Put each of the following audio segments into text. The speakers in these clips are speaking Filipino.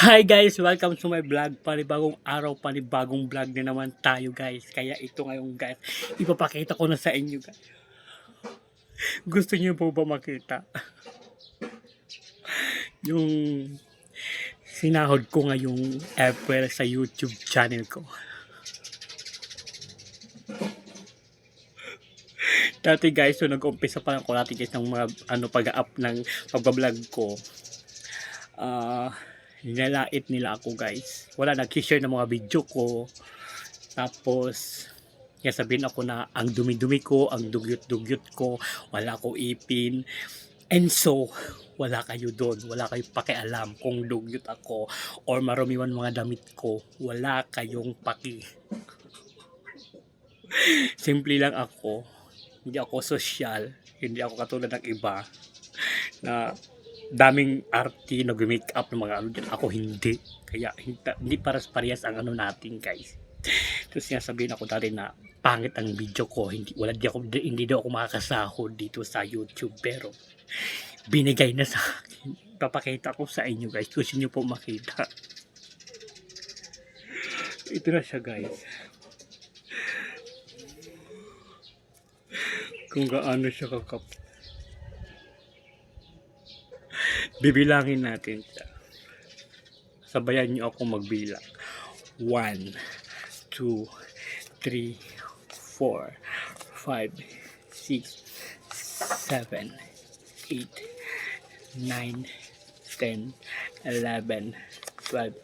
Hi guys! Welcome to my vlog. Panibagong araw, panibagong vlog na naman tayo guys. Kaya ito ngayon guys, ipapakita ko na sa inyo guys. Gusto niyo po ba makita? Yung sinahod ko ngayong April sa YouTube channel ko. Dati guys, so nag-umpisa pa lang ko natin guys ng mga pag-up ng pag-vlog ko. Nilalait nila ako guys. Wala nag-share ng mga video ko. Tapos kaya sabihin ako na ang dumi-dumi ko, ang dugyot-dugyot ko, wala ko ipin. And so, wala kayo doon. Wala kayong pakialam kung dugyot ako or marumiwan mga damit ko. Wala kayong paki. Simple lang ako. Hindi ako sosyal. Hindi ako katulad ng iba na daming arty nag-make up ng mga ano dyan. Ako hindi. Kaya hindi parehas ang ano natin guys. Tapos sabihin ako dati na pangit ang video ko. Hindi daw ako makakasahod dito sa YouTube. Pero binigay na sa akin. Papakita ko sa inyo guys. Gusto nyo po makita. Ito na siya guys. Kung gaano siya kakap. Bibilangin natin siya. Sabayan niyo ako magbilang. 1, 2, 3, 4, 5, 6, 7, 8, 9, 10, 11, 12,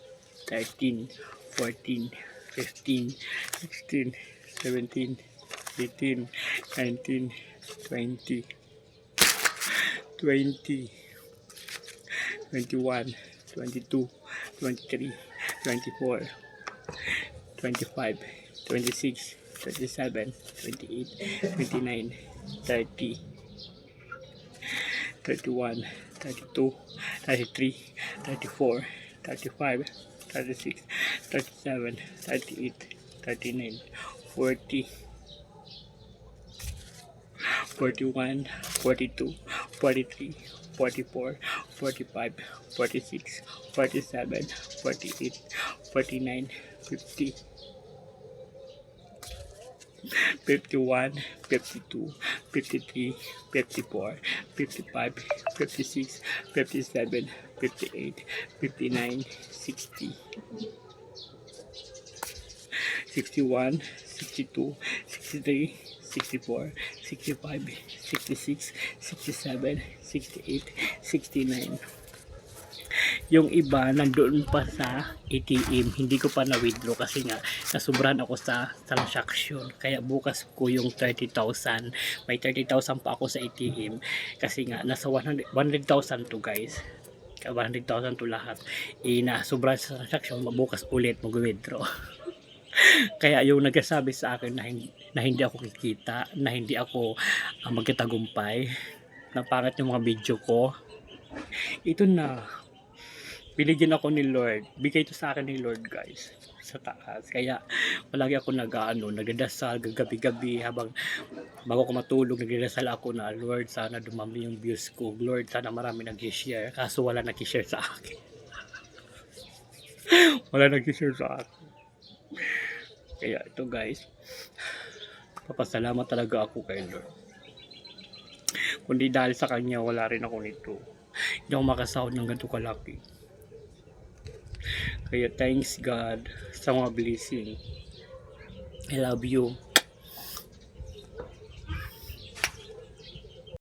13, 14, 15, 16, 17, 18, 19, 20, 21, 22, 23, 24, 25, 26, 27, 28, 29, 30, 31, 32, 33, 34, 35, 36, 37, 38, 39, 40, 41, 42, 43, 44, 45, 46, 47, 48, 49, 50, 51, 52, 53, 54, 55, 56, 57, 58, 59, 60, 61, 62, 63, 64, 65, 66, 67, 68, 69. Yung iba nandoon pa sa ATM, hindi ko pa na-withdraw kasi nga nasubrahan ako sa transaction. Kaya bukas ko yung 30,000. May 30,000 pa ako sa ATM kasi nga nasa 100,000 to guys. 100,000 to lahat. Nasubrahan sa transaction, bukas ulit mag-withdraw. Kaya yung nagsasabi sa akin na hindi ako kikita, na hindi ako magkatagumpay, na pangit yung mga video ko, ito na, binigyan ako ni Lord. Bigay ito sa akin ni Lord guys, sa taas. Kaya palagi ako nagdadasal gabi-gabi habang bago ko matulog, nagdadasal ako na Lord, sana dumami yung views ko. Lord, sana marami nag-share. Kaso wala nag-share sa akin. Wala nag-share sa akin. Kaya ito guys, papasalamat talaga ako kay Lord. Kundi dahil sa kanya, wala rin ako nito. Hindi ako makasahod ng ganito kalaki. Kaya thanks God sa mga blessing. I love you.